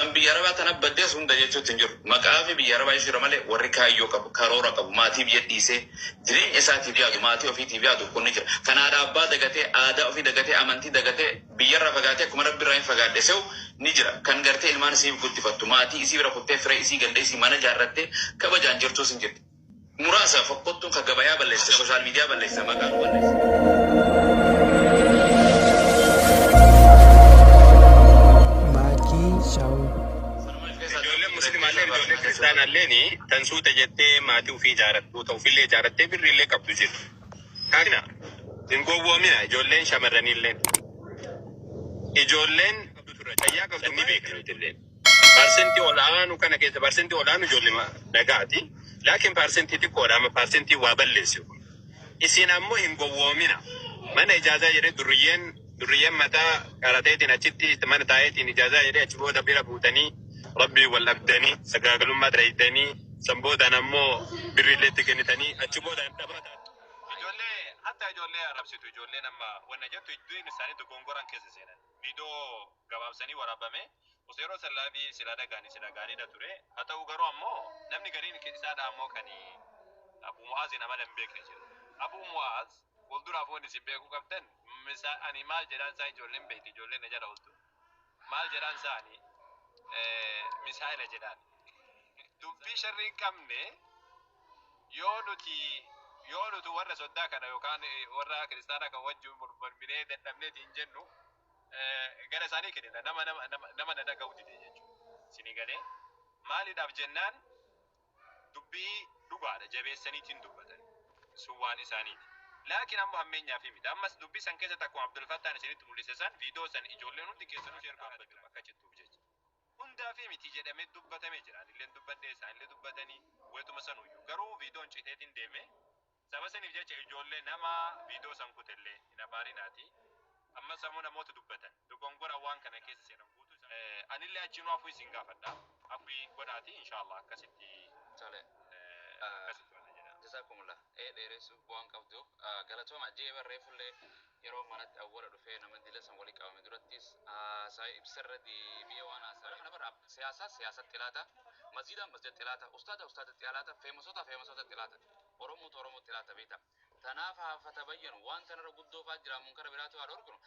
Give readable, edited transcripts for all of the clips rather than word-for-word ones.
kan biyya arabaa tana baddees hunda jechuutti hin jiru. Maqaa fi biyya arabaa jira malee warri kaayyoo qabu, karoora qabu, maatii biyya dhiisee jireenya isaatiif yaadu, maatii ofiitiif yaadu kun ni jira. Kanaadha abbaa dagatee, aadaa ofii dagatee, amantii dagatee, biyyarraa fagaatee akkuma rabbi irraa hin fagaadhe se'u ni jira. Kan gartee ilmaan isiif guddifattu, maatii isii bira kuttee fira isii ganda isii mana jaarrattee kabajaan jirtus hin jirti. Muraasa fokkottuun kan gabayaa balleessa, sooshaal miidiyaa balleessa, maqaa balleessa. Kristaanalleen tansuuta jettee maatii ofii ijaarattu ta'uufillee ijaarattee birrillee qabdu jiru. Kaakna hin gowwoomina ijoolleen shamarranilleen. Ijoolleen fayyaa qabdu ni beekamtillee. Parsentii olaanu kana keessa parsentii olaanu ijoollee nagaati. Laakiin parsentii xiqqoodha amma parsentii waa balleessu. Isin ammoo hin gowwoomina. Mana ijaazaa jedhee durriyyeen mataa qarateetiin achitti mana taa'eetiin ijaazaa jedhee achi booda bira buutanii rabbii wal abdanii sagaagalummaa dalaydanii sanboodhaan ammoo birriilleetti kennitanii achi booda hin dhabratan. Ijoollee hatta ijoollee arrabsitu ijoolleen amma wanna jettu iddoon isaanii dogongoran keessa seenan. Viidiyoo gabaabsanii waraabame osoo yeroo sallaabii sila dhagaanii ture. Haa ta'u garuu ammoo namni gariin isaadha ammoo kan Abu Mu'aaz nama hin beekne jira. Abu Mu'aaz fuulduraaf wanni isin beekuu qabdan ani maal jedhaan isaa ijoolleen beekti ijoolleen na jala ooltu. Maal jedhaan isaanii misaa'ila jedhaan dubbii sharrii hin qabne yoo nuti warra soddaa kana yookaan warra kiristaanaa kan wajjin morminee dadhabneeti hin jennu gara isaanii kennina nama na dhaga'u dide jechuudha. Isinii galee maaliidhaaf jennaan dubbii dhugaadha jabeessaniitiin dubbatan sun waan isaaniiti. Laakiin ammoo hammeenyaaf miti. Ammas dubbii san keessatti akkuma Abdul Fattaan isinitti mul'ise san viidiyoo san ijoolleen hundi keessanuu sheergaa akka jettuuf jecha. Hundaafi miti jedhamee dubbatamee jira. Anilleen dubbadhee isaanillee dubbatanii weetuma sanuyyuu. Garuu viidiyoon citeetiin deeme saba saniif jecha ijoollee nama viidiyoo san kutellee hin abaarinaati. Amma sammuu namoota dubbatan dogongora waan kana keessa seenan guutuu anillee achinuu afuu isin gaafadha. Afuu godhaati inshaallah akkasitti jazakumullah dheeressu bu'aan qabdu galatooma jeeba reefullee yeroo manatti awwala dhufee nama dilasan walii qabame durattis saayii ibsarra deebi'ee waan haasaa kana bara siyaasatti ilaata masjidatti ilaata ustaadatti ilaata feemasotatti ilaata oromootti ilaata beekta tanaaf haafata bayyanu waan tanarra guddoo fa'aa jira munkara biraatu haa dhorkinu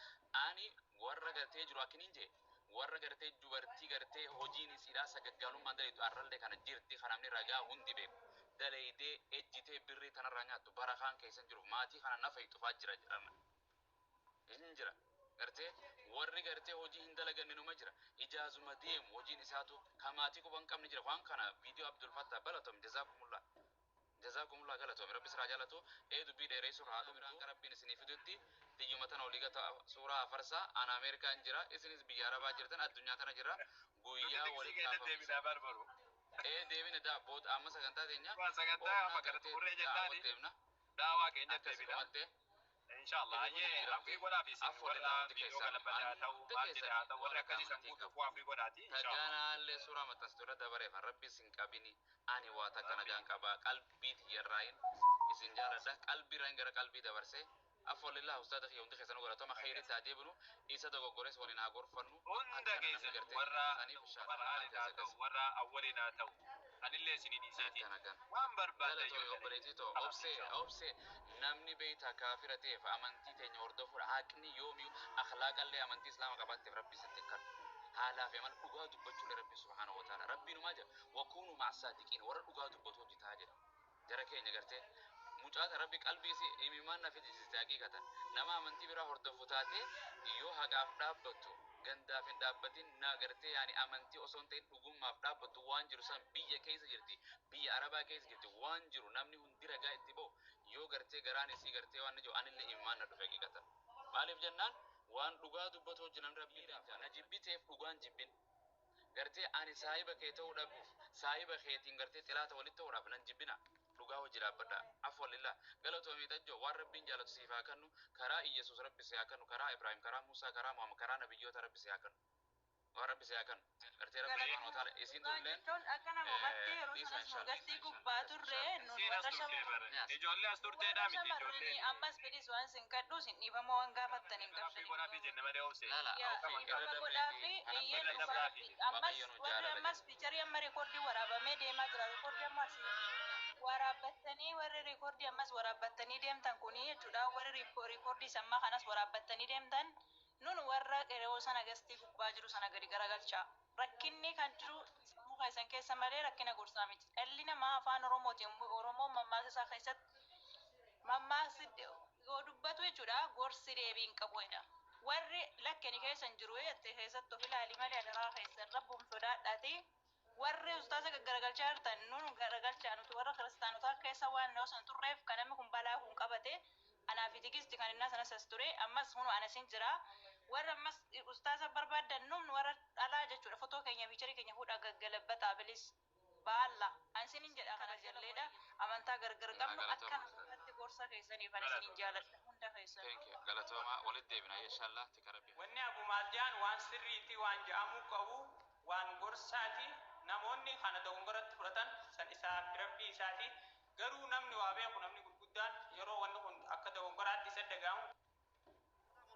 ani warra gartee jiru akkiniin jee warra gartee dubartii gartee hojiin isiidhaa sagaggaalummaan daleetu arrallee kana jirti kanamni ragaa hundi beeku. Dalaydee ejjitee birrii tanarraa nyaattu barakaan keessan jiru maatii kana nafa itufaa jira jedhama. Hin jira gartee warri gartee hojii hin dalaganne numa jira ijaazuma deemu hojiin isaatu kan maatii quban qabne jira waan kana viidiyoo Abdul Fattah balatom jazakumullah galatom rabbi siraa jaalatu dubbii dheeressuun haa dhumiraan rabbiin isinii fidutti diyyuma tana olii gata suuraa farsaa an Ameerikaan jira isinis biyya Arabaa jirtan addunyaa tana jira guyyaa walii qaafamisa. Deebine boot amma sagantaa teenya sagantaa amma gartee urree jennaani daawaa keenyatti deebina inshallah ayyee afii godhaa fi warra viidiyoo galabataa ta'uu maal jedhaa ta'uu warra akkasii san guutuuf afii godhaati inshallah. Tajaajillee suuraa maxxansitu irra dabareef rabbi isin qabini ani waa takka nagaan qaba qalbii tiyyarraayin isin jaaladha qalbii irraan gara qalbii dabarsee afolillah ustaada kiyya hundi keessanuu godhatama khayri taatee bunu isa dogoggores waliin haa gorfannu hunda keessan warra bar'aanidhaa ta'u warra awwalinaa ta'u anillee isinii dhiiseeti waan barbaada obsee namni beeyta kaafira ta'eef amantii teenya hordofuudha haqni yoomiyyuu akhlaaqallee amantii islaama qabaatteef rabbi isatti kan haalaa fi amal dhugaa dubbachuulee rabbi subhaanahu wa ta'ala rabbiinumaa jedha wakuunuu ma'asaadiqiin warra dhugaa dubbatu hojjetaa jedha jara keenya gartee mucaata rabbi qalbiisi imimaan nafi jijjiirte haqiiqatan nama amantii biraa hordofu taate yoo haqaaf dhaabbattu gandaaf hin dhaabbatin na gartee yaani amantii osoo hin ta'in dhugummaaf dhaabbattu waan jiru san biyya keessa jirti biyya Arabaa keessa jirti waan jiru namni hundi ragaa itti ba'u yoo gartee garaan isii gartee waan jiru anillee imimaan na dhufe haqiiqatan maaliif jennaan waan dhugaa dubbatu hojjenan rabbiidhaaf na jibbiteef dhugaan jibbin gartee ani saahiba kee ta'uu dhabuuf saahiba keetiin gartee xilaata walitti ta'uudhaaf nan jibbina dhugaa hojii dhaabbadha afwalillah galatoomii tajjo waan rabbiin jaalatu siif haa kennu karaa Iyyesuus rabbi si haa kennu karaa Ibraahim karaa Muusaa karaa Muhammad karaa nabiyyoota rabbi si haa kennu ورب سيكون ارتي رب لي وتعالى يسين دولين Jechuun akka namumatti yeroo sanas nu gastii gubbaa turre nun warra ijoollee as turteedhaa miti shamarranii ijoollee ammas fedhis waan sin kadhu sin dhiifamoo waan gaafattan hin gaaffii godhaa fi jenne malee obse لا لا yaa dhiifama godhaa fi eeyyee ammas warri ammas piicharii amma reekoordii waraabamee deemaa jira reekoordii ammas waraabbattanii warri reekoordii ammas waraabbattanii deemtan kuni jechuudha warri reekoordii sammaa kanas waraabbattanii deemtan nun warra yeroo sana gastii gubbaa jiru sana gadi garagalchaa rakkinni kan jiru muka isan keessa malee rakkina gorsaa miti dhalli namaa afaan oromootiin oromoon mammaaksa isaa keessatti mammaaksa yoo dubbatu jechuudha gorsi deebii hin qabu jedha warri lakkeni keessan jiru jette keessatti of ilaali malee adaraa keessan rabbuun sodaadhaati warri ustaasa garagalchaa jirtan nun garagalchaa nuti warra kiristaanotaa keessa waan noosan turreef kan namni kun balaa kun qabate anaaf tigisti kan innaa sanas as ture ammas hunu anasin jira warra ammas ustaasa barbaadan nun warra dhalaa jechuudha fotoo keenya fiicharii keenya fuudhaa gaggalabataa bilis baalla ansinin jedha kana jalleedha amantaa gargar qabnu akka namatti gorsa keessaniif anisinin jaaladha hunda keessan thank you galatoma walid deebina inshallah tikarabbi wanni abumaaldiyaan waan sirriitti waan ja'amuu qabu waan gorsaati namoonni kana dogongoratti fudhatan san isaa rabbii isaati garuu namni waa beeku namni gurguddaan yeroo wanni kun akka dogongoraatti isa dhaga'amu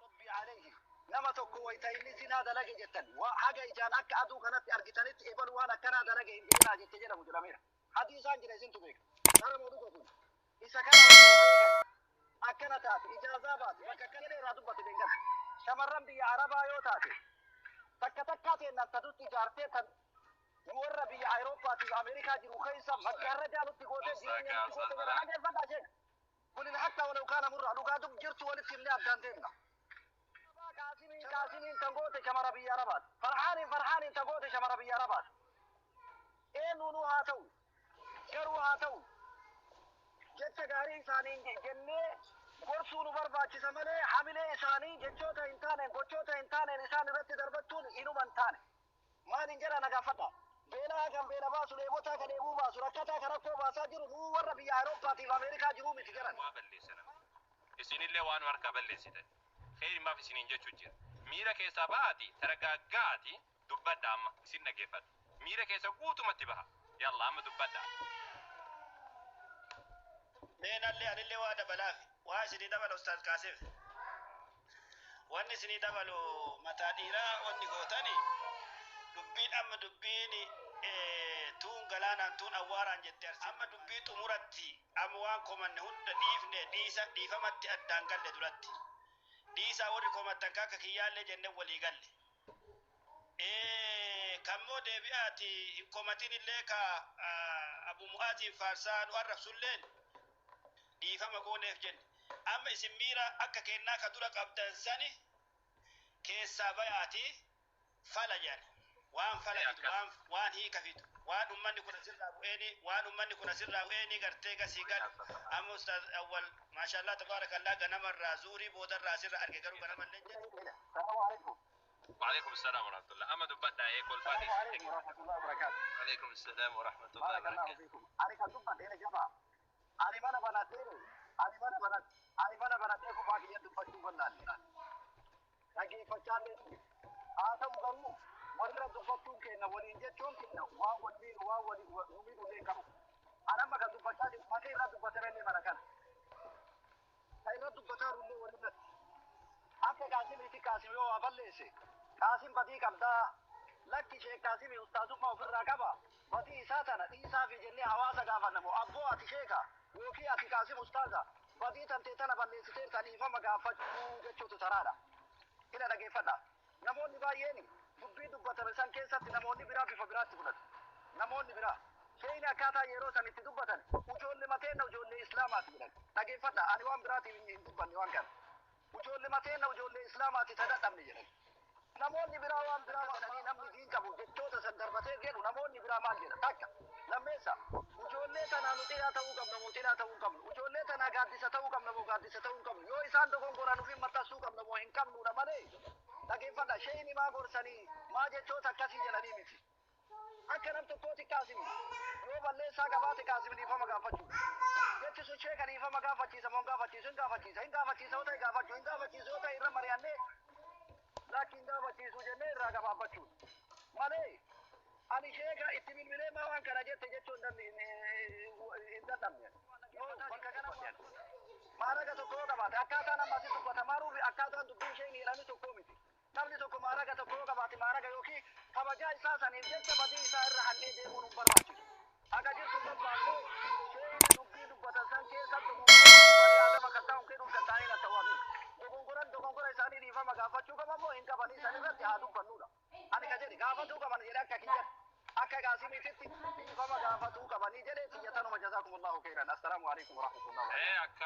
rabbi alayhi nama tokko wayta inni sinaa dalage jettan haga ijaan akka aduu kanatti argitanitti ebalu waan akkanaa dalage hin dheeraa jette jedhamu jedhameera hadiisaan jira isintu beeka nara moo dhuga kun isa kana beekan akkana taate ijaazaa baate bakka akkana dheeraa dubbate beekan shamarran biyya arabaa yoo taate takka takkaa teennaan tadutti ijaartee tan warra biyya Awurooppaatii fi Ameerikaa jiru keessa maggaarrajaa nutti gootee jireenya nutti gootee jira dhageeffadhaa isheen kun hatta walau kaana murraa dhugaa jirtu walitti himnee addaan deemna kaasimiin tangoota shamara biyya arabaat farhaaniin tangoota shamara biyya arabaat eenyuunuu haa ta'u garuu haa ta'u jecha gaarii isaaniin jennee gorsuu nu barbaachisa malee hamilee isaanii jechoota hin taaneen gochoota hin taaneen isaan irratti darbachuun inuma hin taane maalin jedha nagaafadha beelaa kan beela baasu dheebotaa kan dheebuu baasu rakkataa kan rakkoo baasaa jiru nuu warra biyya Awurooppaatii fi Ameerikaa jiruu miti jedhan waa balleessan isinillee waan harkaa balleessitan خير ما في سنين جت وجه ميرا كيسا باتي ترجعاتي دبدا أما سنة كيفت ميرا كيسا قوتو متبها يلا أما دبدا من اللي وادا بلاغ واسني دبل أستاذ كاسف واني سني دبل متاديرا واني قوتاني دبين أما دبيني تون غلانا تون أواران جتر أما دبين تمرتي أما وان كمان هند ديفا متي أدانغال لدرتي ديسا وري كوماتان كاكا كيالي جنة ولي غالي كمو ديبياتي كوماتين اللي كا أبو مؤاتي فارسان والرسولين ديفا مكونيف جن أما اسميرا أكا كينا كدورا قبضان ساني كيسا بياتي فلجان وان فلجت وان هي كفيت وان أماني كنا سرع ويني وان أماني كنا سرع ويني غرتيغا سيغال أما أستاذ أول ما شاء الله تبارك الله غنم الرازوري بودر راسر أرجع كرو غنم اللجنة السلام عليكم وعليكم السلام ورحمة الله أما دبدا إيه كل فاتح السلام عليكم ورحمة الله وبركاته عليكم السلام ورحمة الله وبركاته أنا كدوبا دينا جماعة أنا ما نبناتين أنا ما نبناتين كم باقي يدوبا شوفنا لكن فشان هذا مغرو مرة دوبا شوف كنا ولين جت كنا واو نميد ولين أنا ما كدوبا شان ما كيرا دوبا ترني مركان كيرا دوبا تاروني ولين أكيد كاسم يتي كاسم يو أبليسي كاسم بدي كمدا لكن شيء كاسم يستازو ما في الرقابة بدي ساتنا إيسا في جنة حواسا قافنا مو أبو أتشيكا وكي أتي كاسم أستاذا بدي تنتيتنا بليسي تاني فما قافت جتشو تسرادا إلى نجيفنا نموني بايني دبي دبتا بسان كيسات نموني برا في فبرات تقولت نموني برا شيء نكاتا يروسا نتي دبتا وجول لمتين وجول لإسلامات تقولت نجيفنا أنا وان براتي دبني وان كان وجول متين وجول الإسلامات تدعم نجري نموني براوان براوان نمني دين كابو جتوتا سندربتين جيرو نموني برامان جيرا تاكا لميسا وجول تنا نطيلا توقم نمو تلا توقم وجول تنا قادسة توقم نمو قادسة توقم يو إسان دقون قرانو في متا سوقم نمو هنكم نونا مالي لكن فدا شيني ما قرساني ما جتوتا كسي جلالي ميسي أكا نمتو كوتي كاسمي يو بلي ساقا باتي كاسمي نفا مقافتشو jechi su ce kan ifa magafaci sa mon gafaci sun gafaci sa in gafaci sa wata gafaci in gafaci sa wata irra marianne laakiin gaafachiisuu jennee irraa gabaabachuun malee ani sheeka itti bilbilee maa waan kana jette jechuun hin dadhabne bakka kana maaraga tokko qabaate akkaataan ammatti dubbatamaa fi akkaataan dubbiin ishee miidhame tokko miti namni tokko maaraga tokko qabaate maaraga yookiin kabajaa isaa saniif jecha badii isaa irra hannee deemuun hin barbaachisu akka jirtu barbaanne sheeyni dubbii dubbatan san keessa dogongora adama kattaa kennuun kan taa'ee na ta'uu dogongora isaanii dhiifama gaafachuu qaban moo hin qabanii san irratti haa dubbannudha ani ka jedhe gaafatuu qaban jedhe akka kiyya akka gaasimiititti dhiifama gaafatuu qabanii jedhe xiyyatanuma jazaakumullahu khairan assalaamu alaikum warahmatullahi wabarakatuh